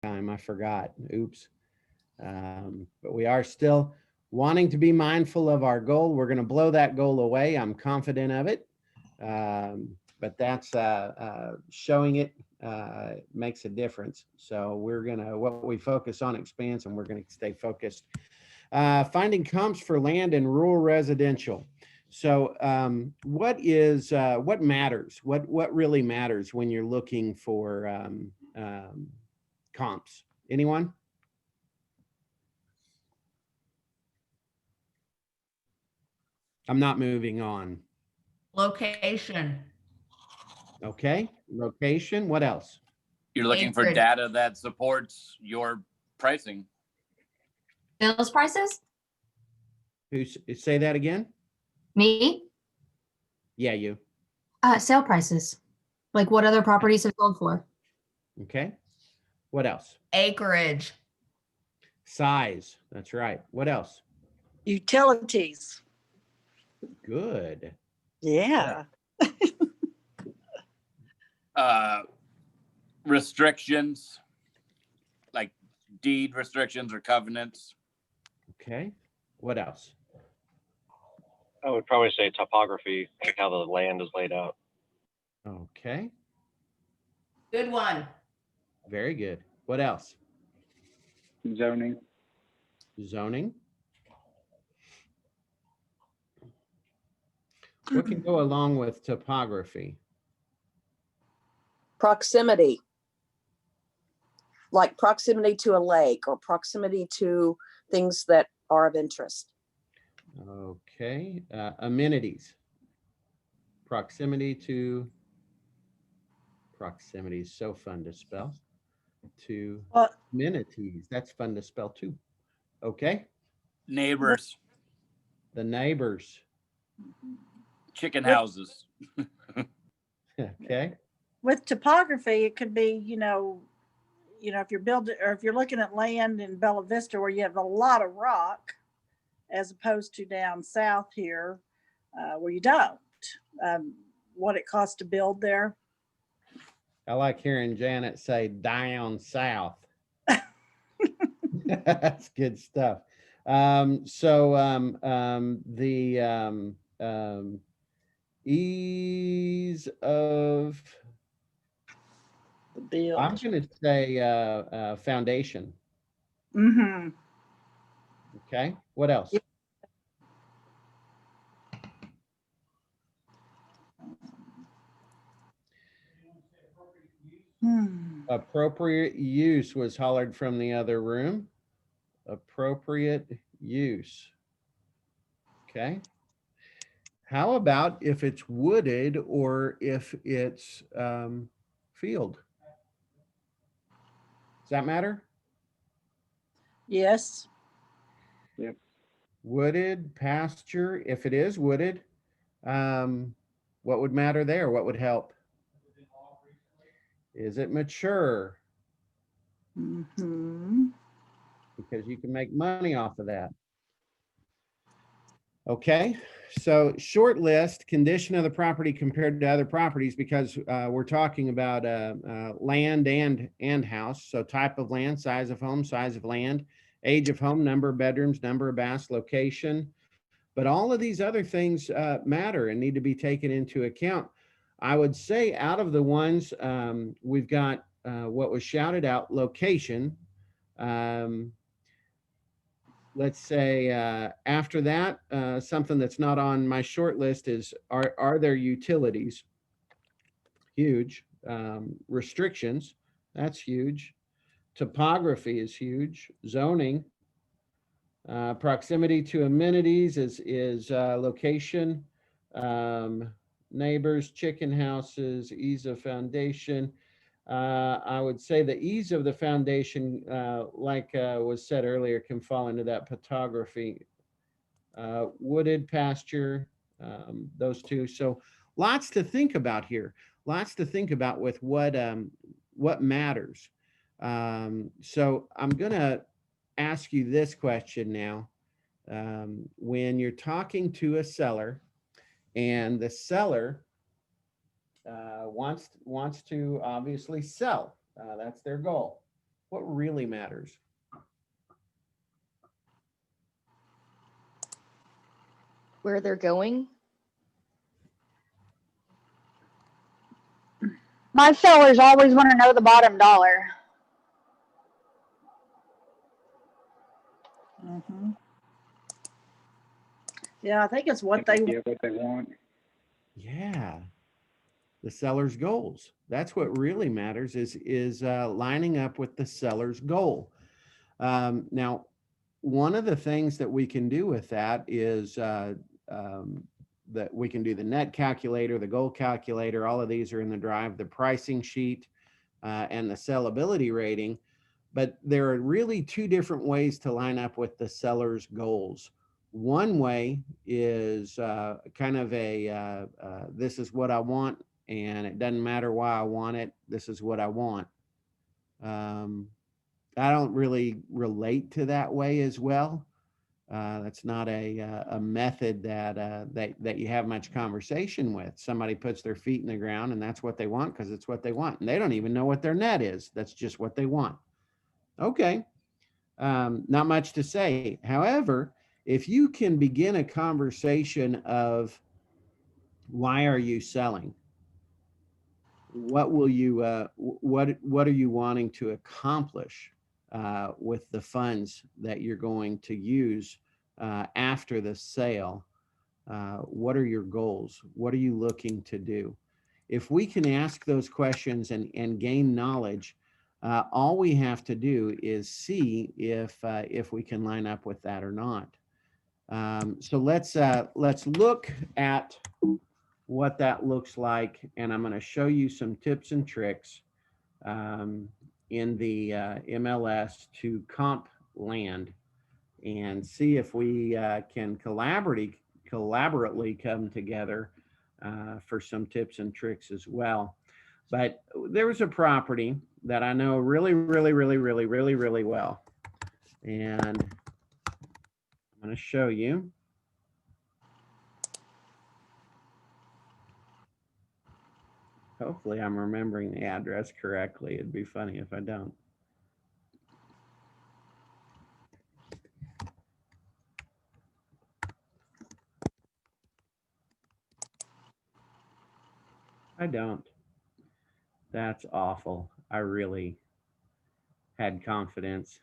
time. I forgot. Oops. But we are still wanting to be mindful of our goal. We're going to blow that goal away. I'm confident of it. But that's showing it makes a difference. So we're going to, what we focus on expands, and we're going to stay focused. Finding comps for land and rural residential. So what matters? What really matters when you're looking for comps? Anyone? I'm not moving on. Location. Okay, location. What else? You're looking for Acreage. data that supports your pricing. Sales prices? Say that again? Me? Yeah, you. Sale prices. Like what other properties have sold for? Okay. What else? Acreage. Size. That's right. What else? Utilities. Good. Yeah. Restrictions, like deed restrictions or covenants. Okay. What else? I would probably say topography, like how the land is laid out. Okay. Good one. Very good. What else? Zoning. Zoning. What can go along with topography? Proximity. Like proximity to a lake or proximity to things that are of interest. Okay. Amenities. Proximity to, proximity is so fun to spell. To Well, amenities. That's fun to spell too. Okay. Neighbors, The neighbors. chicken houses. Okay. with topography, it could be, if you're building or if you're looking at land in Bella Vista where you have a lot of rock, as opposed to down south here, where you don't. What it costs to build there. I like hearing Janet say down south. That's good stuff. Ease of, The build. I'm going to say foundation. Mm-hmm. Okay. What else? Appropriate use was hollered from the other room. Appropriate use. Okay. How about if it's wooded or if it's field? Does that matter? Yes. Wooded, pasture, if it is wooded, what would matter there? What would help? Is it mature? Mm-hmm. Because you can make money off of that. Okay, so short list, condition of the property compared to other properties, because we're talking about land and house. So type of land, size of home, size of land, age of home, number of bedrooms, number of baths, location. But all of these other things matter and need to be taken into account. I would say out of the ones, we've got what was shouted out, location. Let's say after that, something that's not on my short list is, are there utilities? Huge. Restrictions, that's huge. Topography is huge. Zoning. Proximity to amenities is location. Neighbors, chicken houses, ease of foundation. I would say the ease of the foundation, like was said earlier, can fall into that topography. Wooded, pasture, those two. So lots to think about here. Lots to think about with what matters. So I'm gonna ask you this question now. When you're talking to a seller and the seller wants to obviously sell, that's their goal. What really matters? Where they're going? My sellers always want to know the bottom dollar. Mhm. Yeah, I think it's what they, Get what they want. Yeah. The seller's goals. That's what really matters is lining up with the seller's goal. Now, one of the things that we can do with that is that we can do the net calculator, the goal calculator. All of these are in the drive, the pricing sheet, and the sellability rating. But there are really two different ways to line up with the seller's goals. One way is kind of this is what I want, and it doesn't matter why I want it. This is what I want. I don't really relate to that way as well. That's not a method that you have much conversation with. Somebody puts their feet in the ground and that's what they want because it's what they want. And they don't even know what their net is. That's just what they want. Okay. Not much to say. However, if you can begin a conversation of why are you selling? What will you, what are you wanting to accomplish with the funds that you're going to use after the sale? What are your goals? What are you looking to do? If we can ask those questions and gain knowledge, all we have to do is see if we can line up with that or not. So let's look at what that looks like, and I'm going to show you some tips and tricks in the MLS to comp land and see if we can collaboratively come together for some tips and tricks as well. But there was a property that I know really well, and I'm going to show you. Hopefully I'm remembering the address correctly. It'd be funny if I don't. I don't. That's awful. I really had confidence.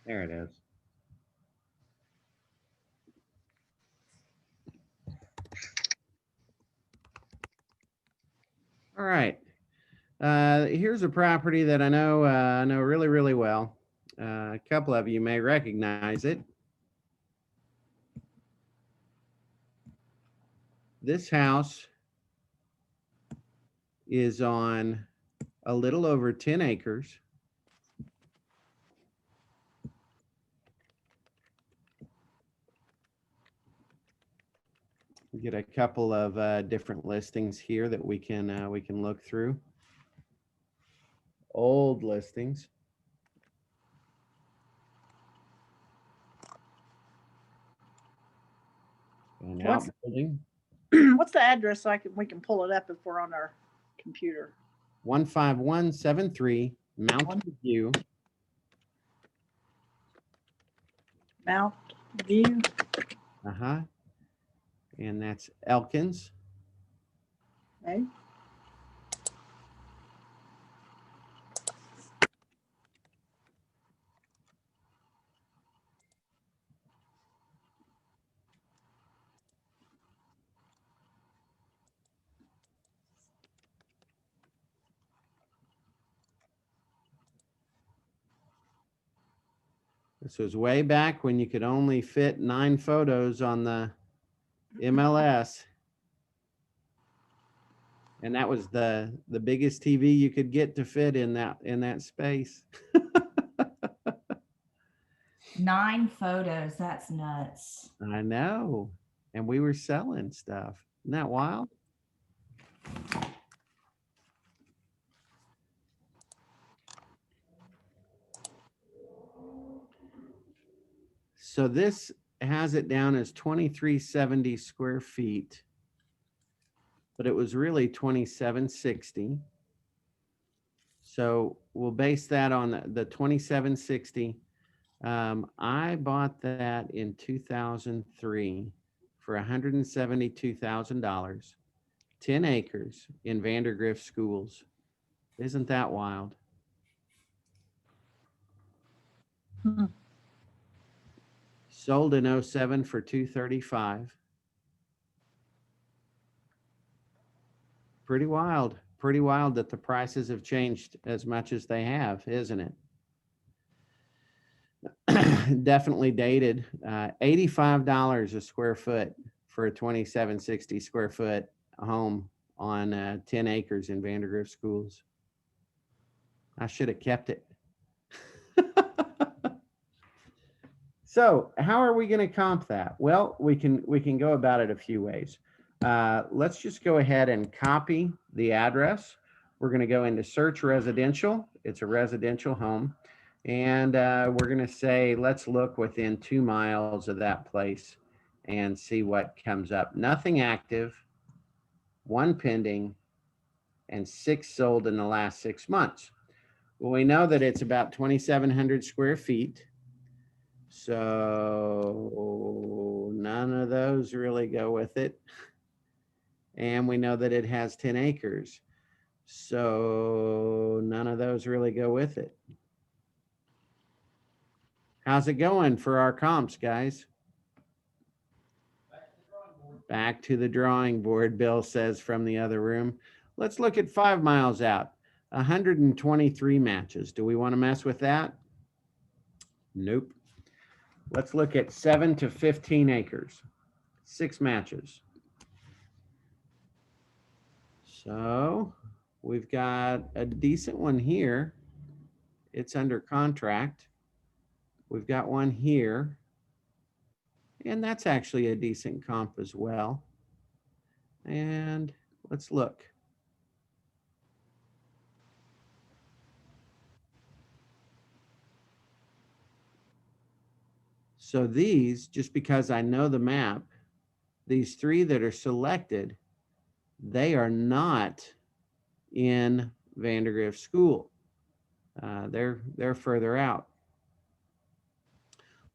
There it is. All right. Here's a property that I know really well. A couple of you may recognize it. This house is on a little over 10 acres. We get a couple of different listings here that we can look through. Old listings. An What's- outbuilding. what's the address so we can pull it up if we're on our computer? 15173 Mountain View. Mount View? Uh-huh. And that's Elkins. Okay. This was way back when you could only fit 9 photos on the MLS. And that was the biggest TV you could get to fit in that space. 9 photos. That's nuts. I know. And we were selling stuff. Isn't that wild? So this has it down as 2370 square feet, but it was really 2760. So we'll base that on the 2760. I bought that in 2003 for $172,000, 10 acres in Vandergrift Schools. Isn't that wild? Sold in 07 for 235. Pretty wild. Pretty wild that the prices have changed as much as they have, isn't it? Definitely dated. $85 a square foot for a 2760 square foot home on 10 acres in Vandergrift Schools. I should have kept it. So how are we going to comp that? Well, we can go about it a few ways. Let's just go ahead and copy the address. We're going to go into search residential. It's a residential home. And we're going to say, let's look within 2 miles of that place and see what comes up. Nothing active, 1 pending, and 6 sold in the last 6 months. Well, we know that it's about 2,700 square feet. So none of those really go with it. And we know that it has 10 acres. So none of those really go with it. How's it going for our comps, guys? Back to the drawing board, Bill says from the other room. Let's look at 5 miles out. 123 matches. Do we want to mess with that? Nope. Let's look at 7 to 15 acres. 6 matches. So we've got a decent one here. It's under contract. We've got one here. And that's actually a decent comp as well. And let's look. So these, just because I know the map, these 3 that are selected, they are not in Vandergrift School. They're further out.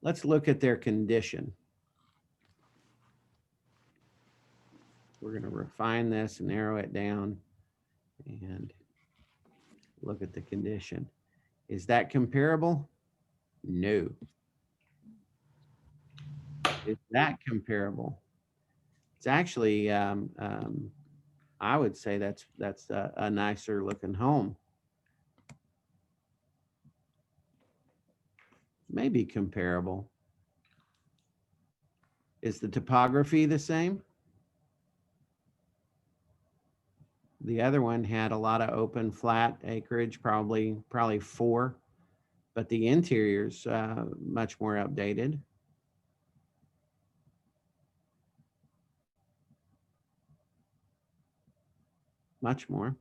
Let's look at their condition. We're going to refine this and narrow it down and look at the condition. Is that comparable? No. Is that comparable? It's actually, I would say that's a nicer looking home. Maybe comparable. Is the topography the same? The other one had a lot of open flat acreage, probably 4, but the interior's much more updated. Much more.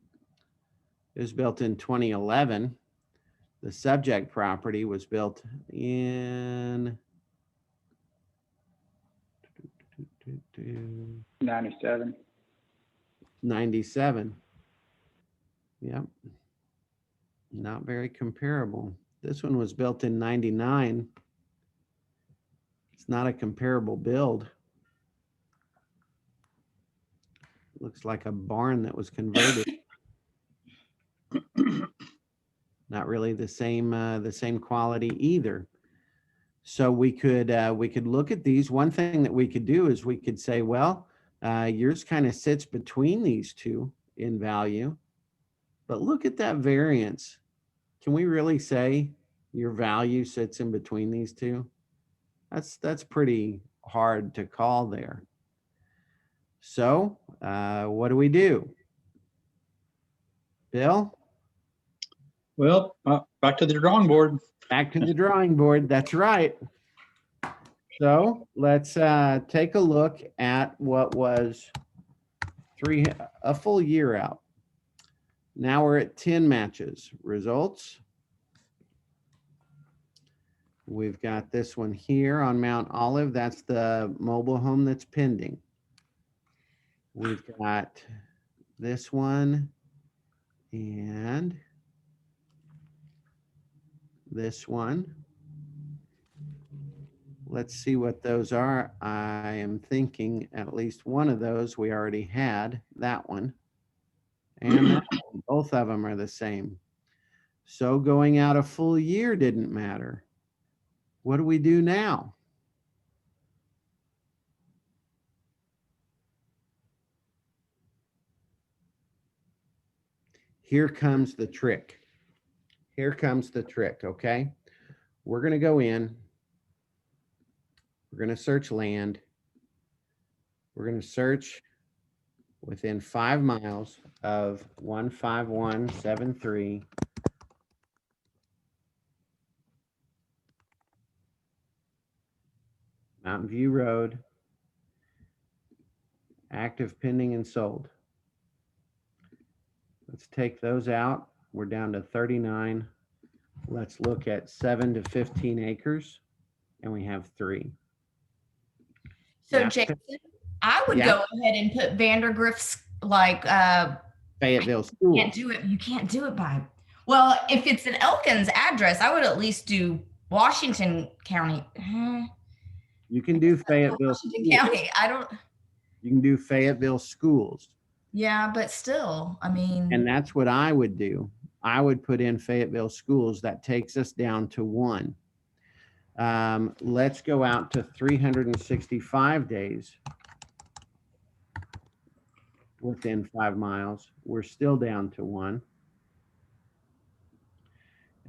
It was built in 2011. The subject property was built in 97. 97. Yep. Not very comparable. This one was built in 99. It's not a comparable build. Looks like a barn that was converted. Not really the same quality either. So we could look at these. One thing that we could do is we could say, well, yours kind of sits between these 2 in value, but look at that variance. Can we really say your value sits in between these 2? That's pretty hard to call there. So what do we do? Bill? Well, back to the drawing board. Back to the drawing board. That's right. So let's take a look at what was a full year out. Now we're at 10 matches. Results. We've got this one here on Mount Olive. That's the mobile home that's pending. We've got this one and this one. Let's see what those are. I am thinking at least one of those we already had, that one. And that one. Both of them are the same. So going out a full year didn't matter. What do we do now? Here comes the trick. Here comes the trick, okay? We're going to go in. We're going to search land. We're going to search within 5 miles of 15173. Mountain View Road. Active, pending, and sold. Let's take those out. We're down to 39. Let's look at 7 to 15 acres, and we have 3. So Yeah. Jason, I would Yeah. go ahead and put Vandergrift's like Fayetteville Schools. can't do it. You can't do it by. Well, if it's an Elkins address, I would at least do Washington County. You can do Fayetteville Washington Schools. County. I don't. You can do Fayetteville Schools. Yeah, but still, I mean. And that's what I would do. I would put in Fayetteville Schools. That takes us down to 1. Let's go out to 365 days within 5 miles. We're still down to 1.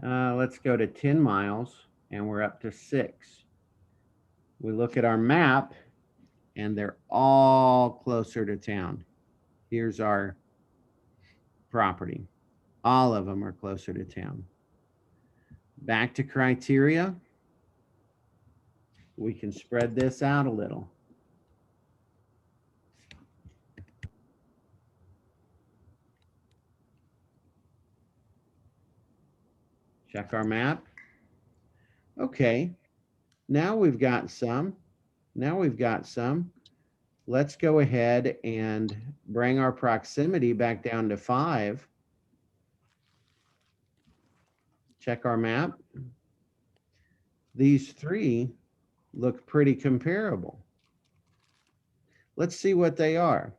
Let's go to 10 miles and we're up to 6. We look at our map and they're all closer to town. Here's our property. All of them are closer to town. Back to criteria. We can spread this out a little. Check our map. Okay, now we've got some. Let's go ahead and bring our proximity back down to 5. Check our map. These 3 look pretty comparable. Let's see what they are.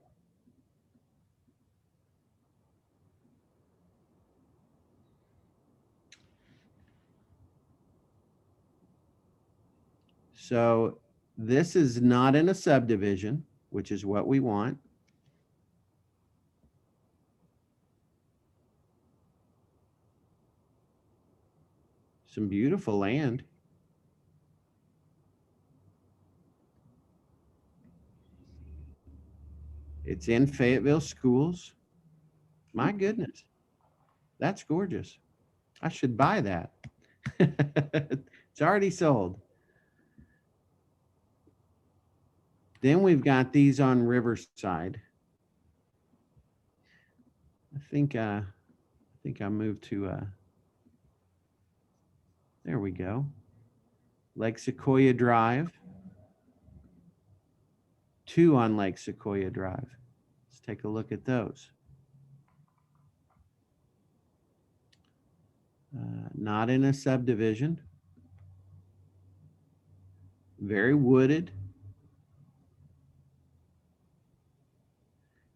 So this is not in a subdivision, which is what we want. Some beautiful land. It's in Fayetteville Schools. My goodness, that's gorgeous. I should buy that. It's already sold. Then we've got these on Riverside. I think I moved to there we go. Lake Sequoia Drive. 2 on Lake Sequoia Drive. Let's take a look at those. Not in a subdivision. Very wooded.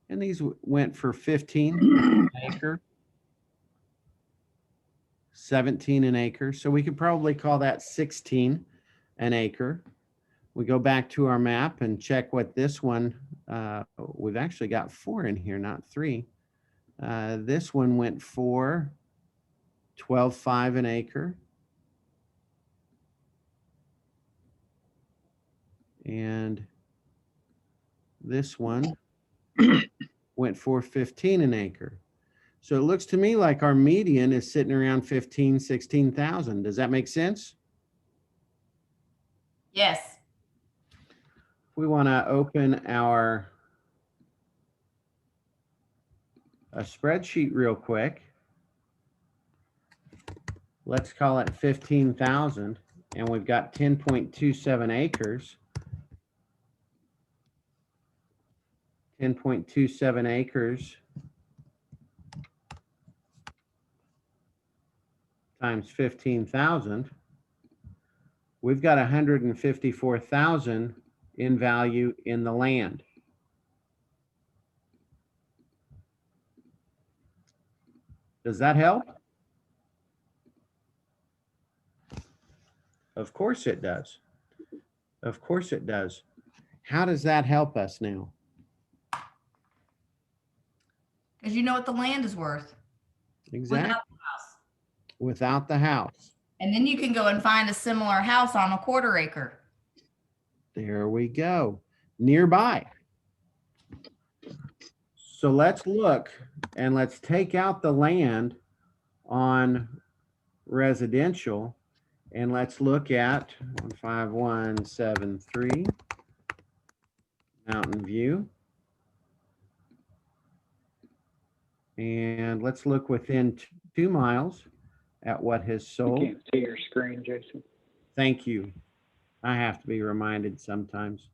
And these went for 15 an acre. 17 an acre. So we could probably call that 16 an acre. We go back to our map and check what this one, we've actually got 4 in here, not 3. This one went for 12.5 an acre. And this one went for 15 an acre. So it looks to me like our median is sitting around 15, 16,000. Does that make sense? Yes. We want to open a spreadsheet real quick. Let's call it 15,000 and we've got 10.27 acres. 10.27 acres times 15,000. We've got 154,000 in value in the land. Does that help? Of course it does. Of course it does. How does that help us now? Because you know what the land is worth Exactly. without the house. Without the house. And then you can go and find a similar house on a quarter acre. There we go. Nearby. So let's look and let's take out the land on residential and let's look at 15173 Mountain View. And let's look within 2 miles at what has You sold. can't see your screen, Jason. Thank you. I have to be reminded sometimes.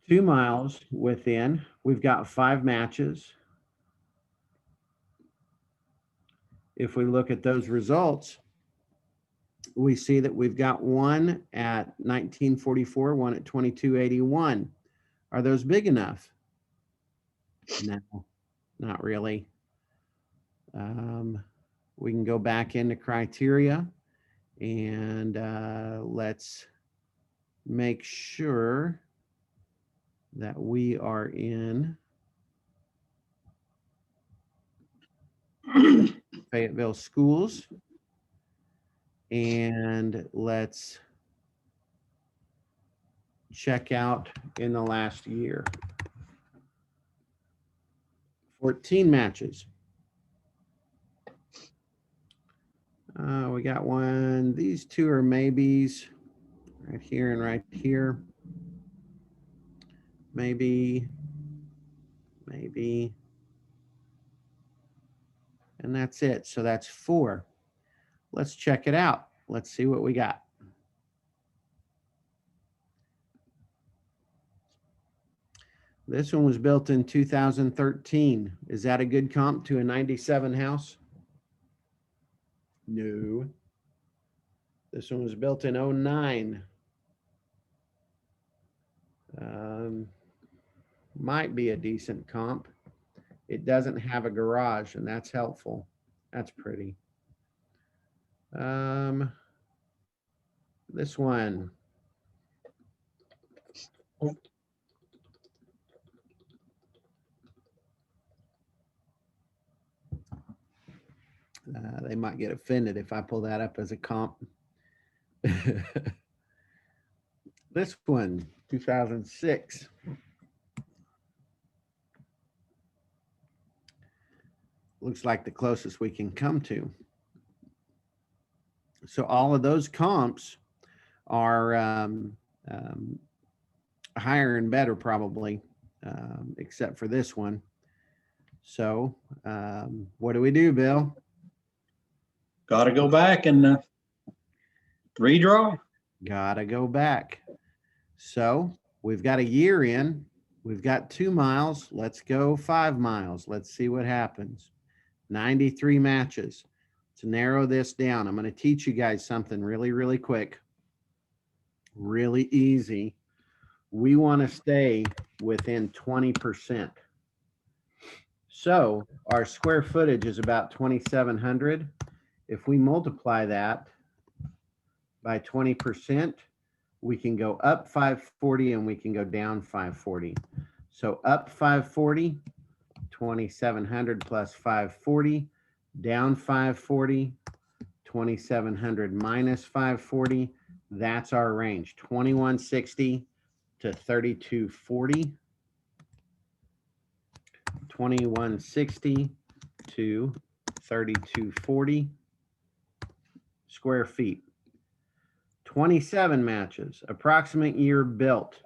Two miles within, we've got 5 matches. If we look at those results, we see that we've got one at 1944, one at 2281. Are those big enough? No, not really. We can go back into criteria and let's make sure that we are in Fayetteville schools. And let's check out in the last year. 14 matches. We got one. These two are maybes right here and right here. Maybe. And that's it. So that's 4. Let's check it out. Let's see what we got. This one was built in 2013. Is that a good comp to a 97 house? No. This one was built in 09. Might be a decent comp. It doesn't have a garage, and that's helpful. That's pretty. This one. They might get offended if I pull that up as a comp. This one, 2006. Looks like the closest we can come to. So all of those comps are higher and better probably, except for this one. So what do we do, Bill? Got to go back and redraw. Gotta go back. So we've got a year in. We've got 2 miles. Let's go 5 miles. Let's see what happens. 93 matches. To narrow this down, I'm going to teach you guys something really, really quick. Really easy. We want to stay within 20%. So our square footage is about 2,700. If we multiply that by 20%, we can go up 540 and we can go down 540. So up 540, 2,700 plus 540, down 540, 2,700 minus 540. That's our range, 2160 to 3240. 2160 to 3240 square feet. 27 matches, approximate year built.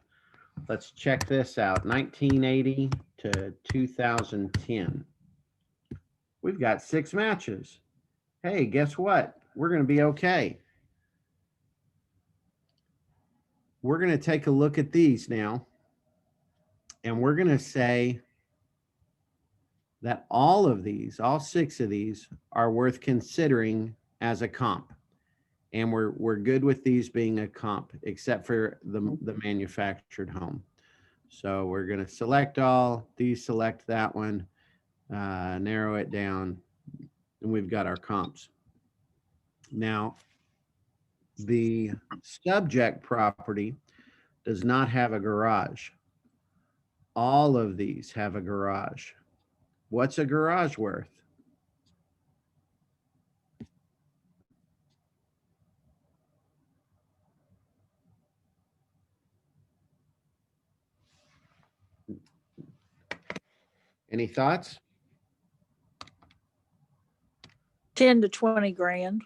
Let's check this out, 1980 to 2010. We've got 6 matches. Hey, guess what? We're going to be okay. We're going to take a look at these now. And we're going to say that all of these, all 6 of these are worth considering as a comp. And we're good with these being a comp, except for the manufactured home. So we're going to select all, deselect that one, narrow it down, and we've got our comps. Now, the subject property does not have a garage. All of these have a garage. What's a garage worth? Any thoughts? 10 to 20 grand.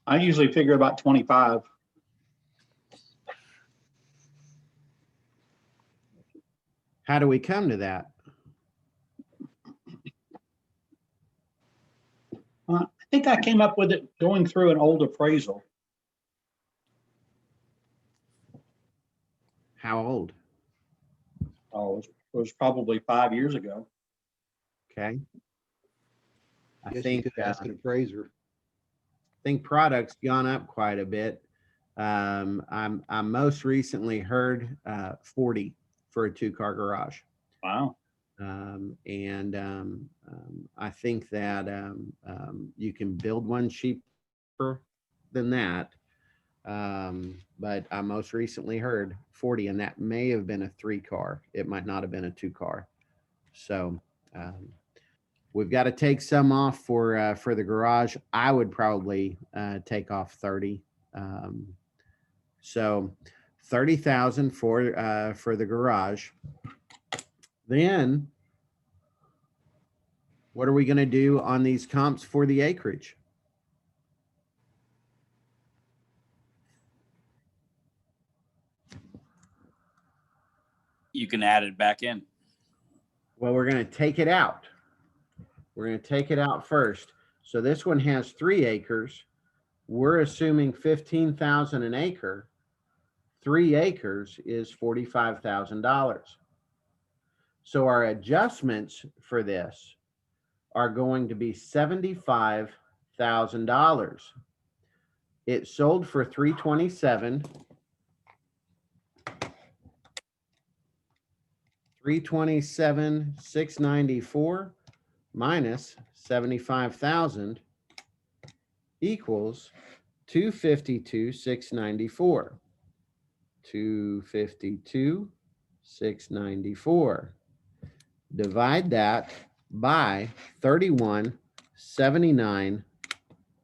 I usually figure about 25. How do we come to that? I think I came up with it going through an old appraisal. How old? Oh, it was probably 5 years ago. Okay. I Guess you think could ask an appraiser. think product's gone up quite a bit. I most recently heard 40 for a 2-car garage. Wow. I think that you can build one cheaper than that. But I most recently heard 40, and that may have been a 3-car. It might not have been a 2-car. So we've got to take some off for the garage. I would probably take off 30. So 30,000 for the garage. Then what are we going to do on these comps for the acreage? You can add it back in. Well, we're going to take it out. We're going to take it out first. So this one has 3 acres. We're assuming 15,000 an acre. 3 acres is $45,000. So our adjustments for this are going to be $75,000. It sold for $327,000. 327,694 minus 75,000 equals 252,694. 252,694. Divide that by 31.79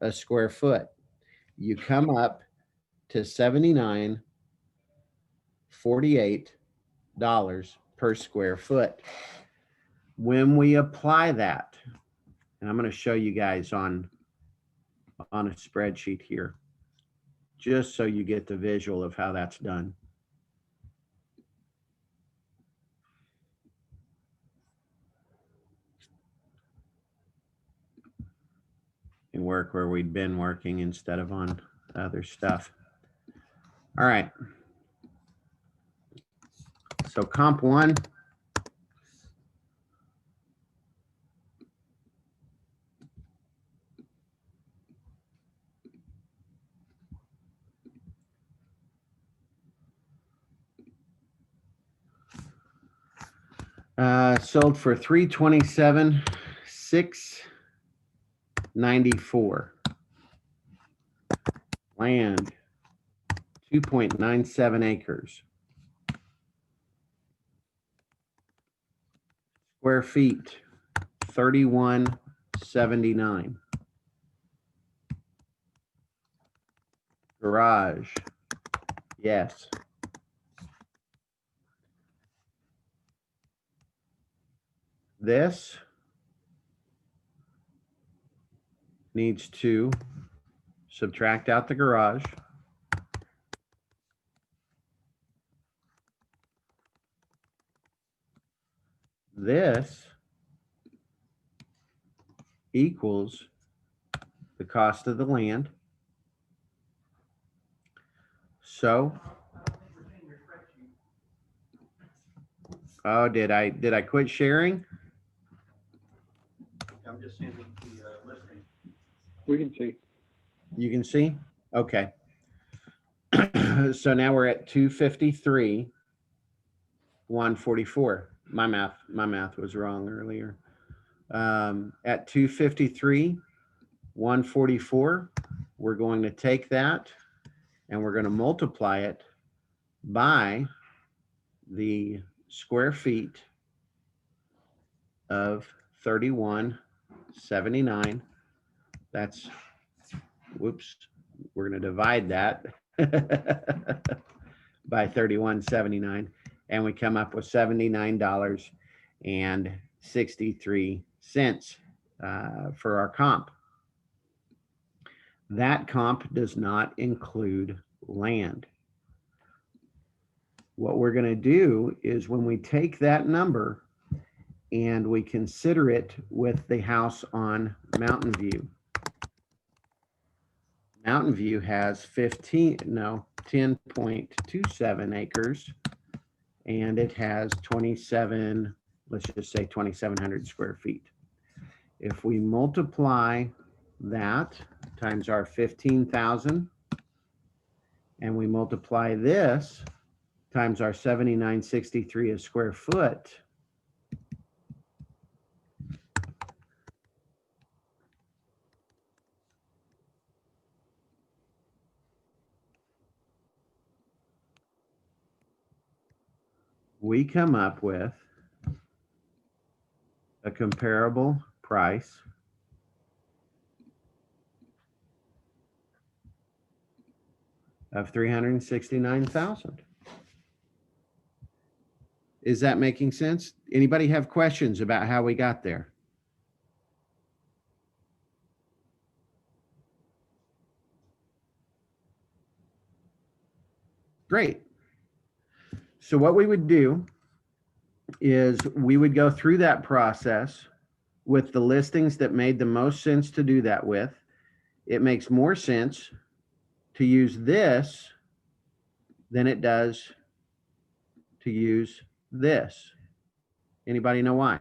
a square foot. You come up to $79.48 per square foot. When we apply that, and I'm going to show you guys on a spreadsheet here, just so you get the visual of how that's done. And work where we'd been working instead of on other stuff. All right. So comp 1. Sold for $327,694. Land, 2.97 acres. Square feet, 3179. Garage, yes. This needs to subtract out the garage. this equals the cost of the land. So, oh, did I quit sharing? I'm just sending the listing. We can see. You can see? Okay. So now we're at 253, 144. My math was wrong earlier. At 253, 144, we're going to take that and we're going to multiply it by the square feet of 3179. That's, whoops, we're going to divide that by 3179, and we come up with $79.63 for our comp. That comp does not include land. What we're going to do is when we take that number and we consider it with the house on Mountain View. Mountain View has 10.27 acres, and it has 27, let's just say 2,700 square feet. If we multiply that times our 15,000, and we multiply this times our 79.63 a square foot, we come up with a comparable price of $369,000. Is that making sense? Anybody have questions about how we got there? Great. So what we would do is we would go through that process with the listings that made the most sense to do that with. It makes more sense to use this than it does to use this. Anybody know why?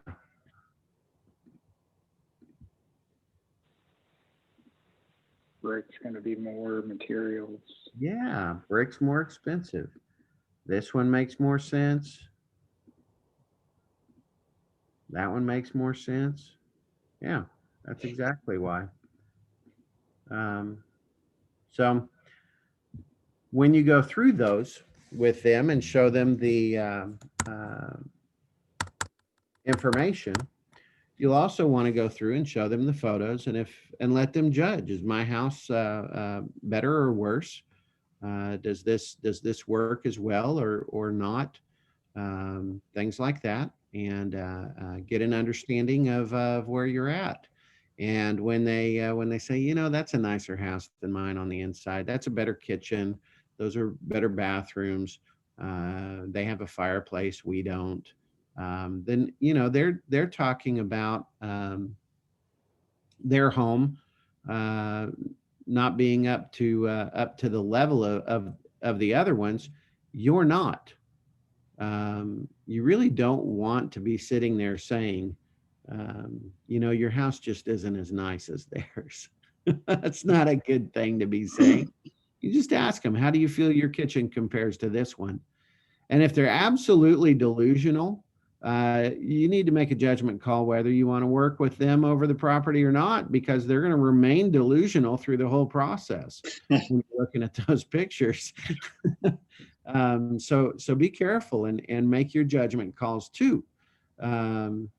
Brick's going to be more materials. Yeah, brick's more expensive. This one makes more sense. That one makes more sense. Yeah, that's exactly why. So when you go through those with them and show them the information, you'll also want to go through and show them the photos and let them judge. Is my house better or worse? Does this work as well or not? Things like that, and get an understanding of where you're at. And when they say, you know, that's a nicer house than mine on the inside, that's a better kitchen, those are better bathrooms, they have a fireplace, we don't, then, you know, they're talking about their home not being up to the level of the other ones. You're not. You really don't want to be sitting there saying, you know, your house just isn't as nice as theirs. That's not a good thing to be saying. You just ask them, how do you feel your kitchen compares to this one? And if they're absolutely delusional, you need to make a judgment call whether you want to work with them over the property or not, because they're going to remain delusional through the whole process when you're looking at those pictures. So be careful and make your judgment calls too. That's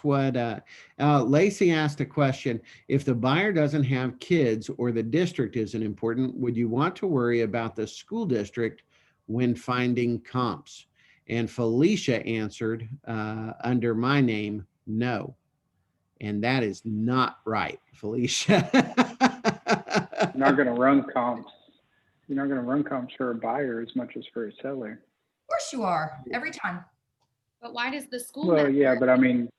what Lacey asked a question. If the buyer doesn't have kids or the district isn't important, would you want to worry about the school district when finding comps? And Felicia answered under my name, no. And that is not right, Felicia. You're not going to run comps. You're not going to run comps for a buyer as much as for a seller. We're course you are, every time. But why does the school? Well, yeah, network- but I mean,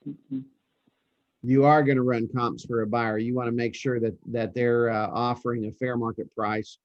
You are going to run comps for a buyer. You want to make sure that they're offering a fair market price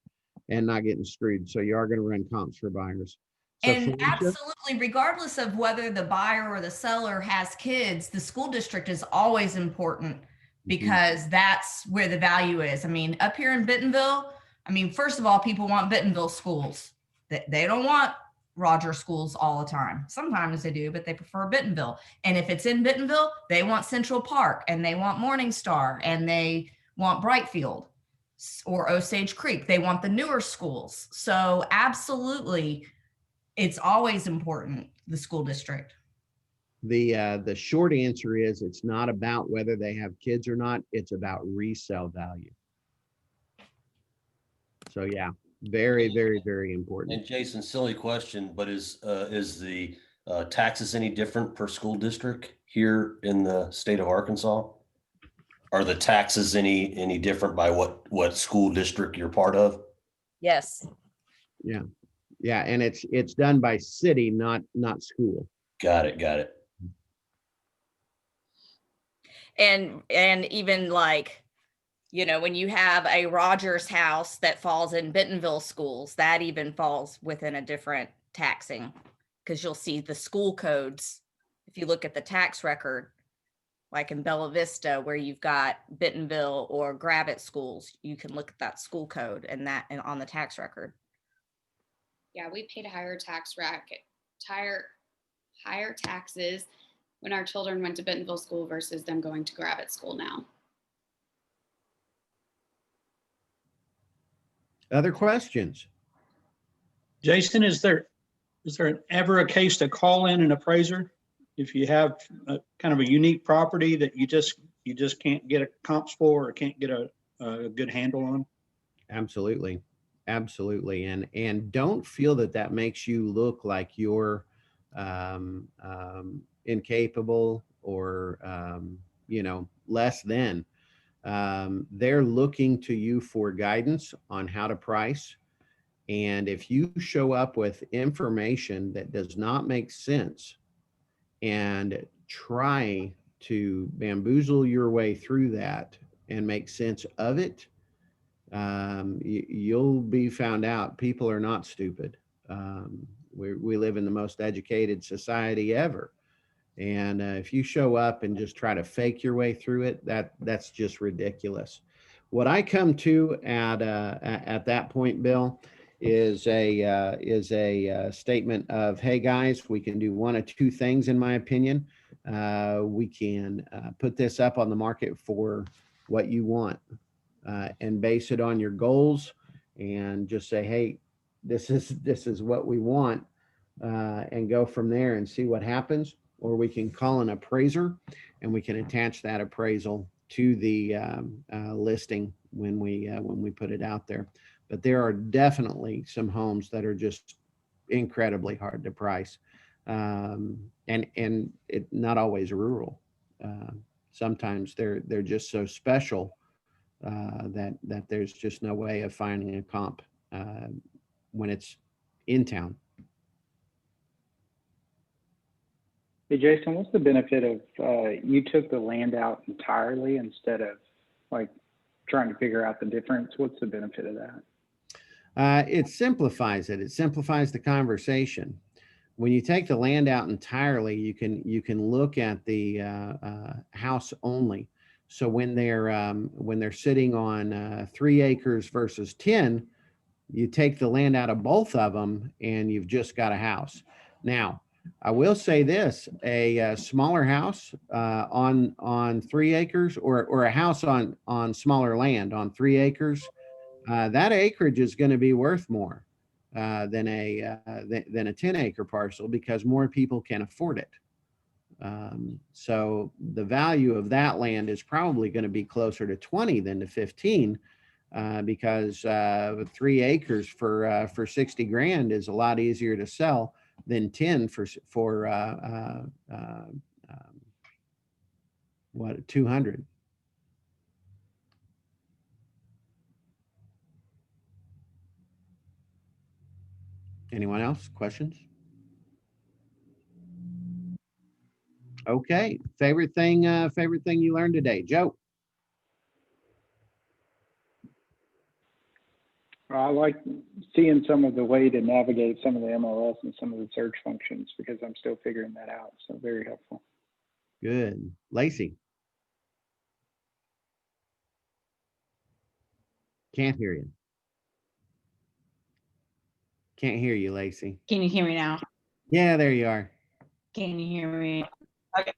and not getting screwed. So you are going to run comps for buyers. So And Felicia? absolutely, regardless of whether the buyer or the seller has kids, the school district is always important because that's where the value is. I mean, up here in Bentonville, I mean, first of all, people want Bentonville schools. They don't want Rogers schools all the time. Sometimes they do, but they prefer Bentonville. And if it's in Bentonville, they want Central Park and they want Morning Star and they want Brightfield or Osage Creek. They want the newer schools. So absolutely, it's always important, the school district. The short answer is it's not about whether they have kids or not. It's about resale value. So yeah, very, very, very important. And Jason, silly question, but is the taxes any different per school district here in the state of Arkansas? Are the taxes any different by what school district you're part of? Yes. Yeah. Yeah. And it's done by city, not school. Got it. And even like, you know, when you have a Rogers house that falls in Bentonville schools, that even falls within a different taxing, because you'll see the school codes. If you look at the tax record, like in Bella Vista, where you've got Bentonville or Gravette schools, you can look at that school code and on the tax record. Yeah, we paid higher taxes when our children went to Bentonville school versus them going to Gravette school now. Other questions? Jason, is there ever a case to call in an appraiser if you have a kind of a unique property that you just can't get a comps for or can't get a good handle on? Absolutely. Absolutely. And don't feel that makes you look like you're incapable or, less than. They're looking to you for guidance on how to price. And if you show up with information that does not make sense and try to bamboozle your way through that and make sense of it, you'll be found out. People are not stupid. We live in the most educated society ever. And if you show up and just try to fake your way through it, that's just ridiculous. What I come to at that point, Bill, is a statement of, hey guys, we can do one of two things, in my opinion. We can put this up on the market for what you want and base it on your goals, and just say, hey, this is what we want, and go from there and see what happens. Or we can call an appraiser and we can attach that appraisal to the listing when we put it out there. But there are definitely some homes that are just incredibly hard to price, and it not always rural. Sometimes they're just so special that there's just no way of finding a comp when it's in town. hey, Jason, what's the benefit of you took the land out entirely instead of like trying to figure out the difference? What's the benefit of that? It simplifies it. It simplifies the conversation. When you take the land out entirely, you can look at the house only. So when they're sitting on 3 acres versus 10, you take the land out of both of them, and you've just got a house. Now, I will say this: a smaller house on 3 acres, or a house on smaller land on 3 acres. That acreage is going to be worth more than a 10-acre parcel, because more people can afford it. So the value of that land is probably going to be closer to 20 than to 15, because 3 acres for 60 grand is a lot easier to sell than 10 for 200. Anyone else? Questions? Okay, favorite thing you learned today, Joe? I like seeing some of the way to navigate some of the MLS and some of the search functions because I'm still figuring that out. So very helpful. Good. Lacey? Can't hear you. Can't hear you, Lacey. Can you hear me now? Yeah, there you are. Can you hear me? Okay.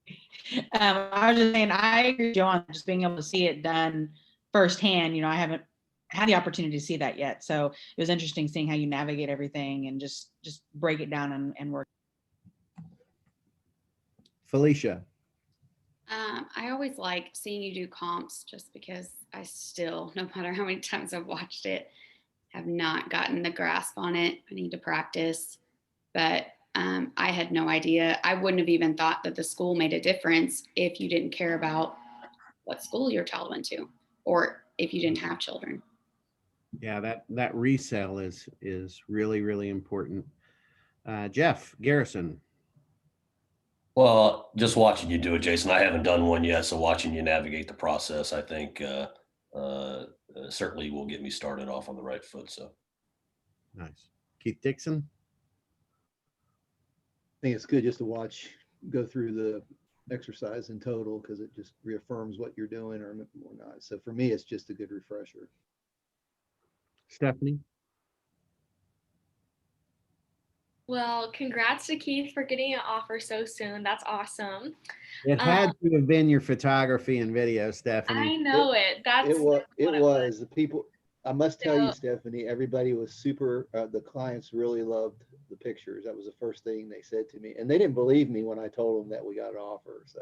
I was just saying, I agree, with Joe, on just being able to see it done firsthand. I haven't had the opportunity to see that yet. So it was interesting seeing how you navigate everything and just break it down and work. Felicia? I always like seeing you do comps just because I still, no matter how many times I've watched it, have not gotten the grasp on it. I need to practice, but I had no idea. I wouldn't have even thought that the school made a difference if you didn't care about what school your child went to, or if you didn't have children. Yeah, that resale is really, really important. Jeff Garrison? Well, just watching you do it, Jason. I haven't done one yet, so watching you navigate the process, I think certainly will get me started off on the right foot. So nice. Keith Dixon? I think it's good just to go through the exercise in total because it just reaffirms what you're doing or not. So for me, it's just a good refresher. Stephanie? Well, congrats to Keith for getting an offer so soon. That's awesome. It had to have been your photography and video, I Stephanie. know it. That's It what was the people. I must tell you, So- Stephanie, everybody was super, the clients really loved the pictures. That was the first thing they said to me. And they didn't believe me when I told them that we got an offer. So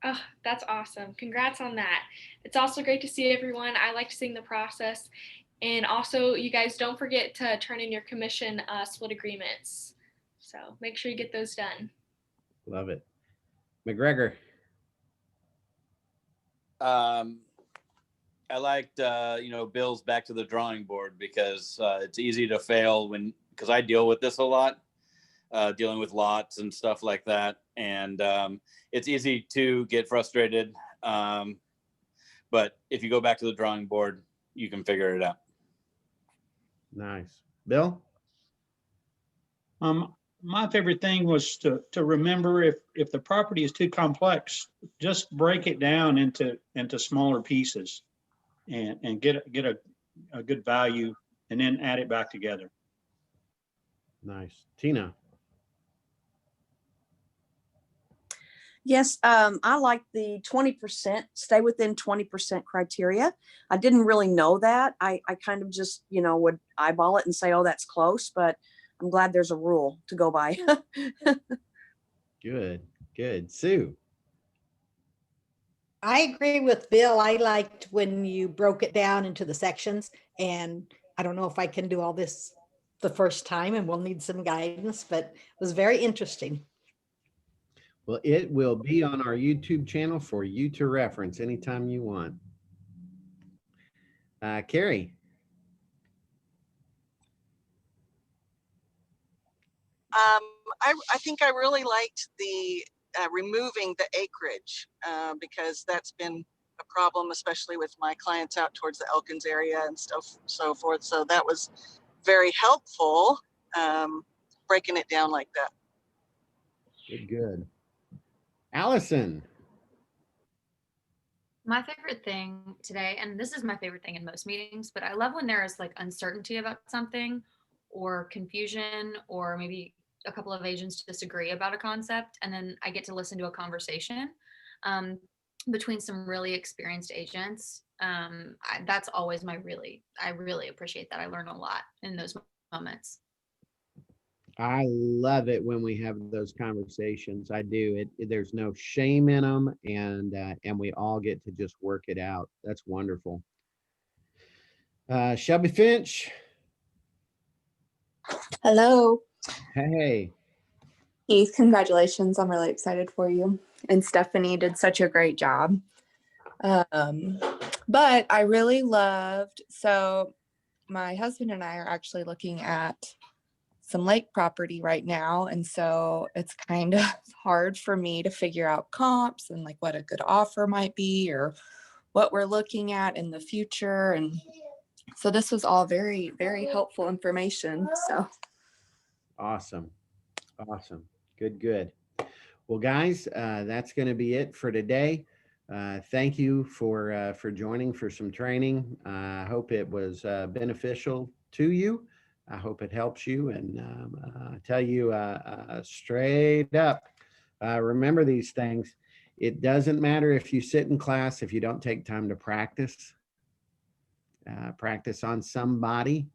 Oh, that's awesome. Congrats on that. It's also great to see everyone. I like seeing the process. And also, you guys don't forget to turn in your commission split agreements. So make sure you get those done. Love it. McGregor? I liked, Bill's back to the drawing board because it's easy to fail because I deal with this a lot, dealing with lots and stuff like that. And it's easy to get frustrated. But if you go back to the drawing board, you can figure it out. Nice. Bill? My favorite thing was to remember if the property is too complex, just break it down into smaller pieces and get a good value and then add it back together. Nice. Tina? Yes, I like the 20%, stay within 20% criteria. I didn't really know that. I kind of just, would eyeball it and say, oh, that's close, but I'm glad there's a rule to go by. Good. Sue? I agree with Bill. I liked when you broke it down into the sections, and I don't know if I can do all this the first time and we'll need some guidance, but it was very interesting. Well, it will be on our YouTube channel for you to reference anytime you want. Carrie? I think I really liked the removing the acreage because that's been a problem, especially with my clients out towards the Elkins area and stuff, so forth. So that was very helpful, breaking it down like that. Good. Allison? My favorite thing today, and this is my favorite thing in most meetings, but I love when there is like uncertainty about something or confusion, or maybe a couple of agents disagree about a concept, and then I get to listen to a conversation between some really experienced agents. That's always I really appreciate that. I learn a lot in those moments. I love it when we have those conversations. I do. There's no shame in them, and we all get to just work it out. That's wonderful. Shelby Finch? Hello. Hey. Keith, congratulations. I'm really excited for you. And Stephanie did such a great job. But I really loved, so my husband and I are actually looking at some lake property right now. And so it's kind of hard for me to figure out comps and like what a good offer might be or what we're looking at in the future. And so this was all very, very helpful information. So Awesome. Awesome. Good, good. Well, guys, that's going to be it for today. Thank you for joining for some training. I hope it was beneficial to you. I hope it helps you. And I tell you straight up, remember these things. It doesn't matter if you sit in class, if you don't take time to practice. Practice on somebody.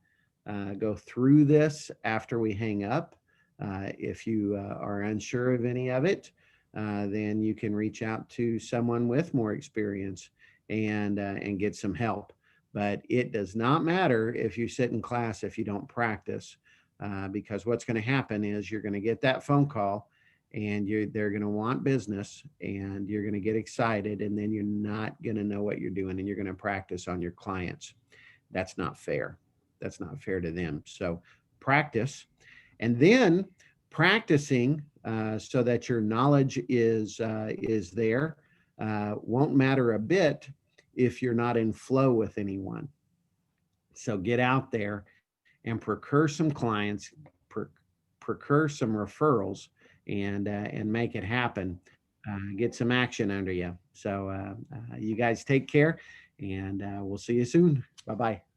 Go through this after we hang up. If you are unsure of any of it, then you can reach out to someone with more experience and get some help. But it does not matter if you sit in class if you don't practice, because what's going to happen is you're going to get that phone call and they're going to want business and you're going to get excited, and then you're not going to know what you're doing and you're going to practice on your clients. That's not fair. That's not fair to them. So practice, and then practicing so that your knowledge is there won't matter a bit if you're not in flow with anyone. So get out there and procure some clients, procure some referrals, and make it happen. Get some action under you. So you guys take care, and we'll see you soon. Bye-bye.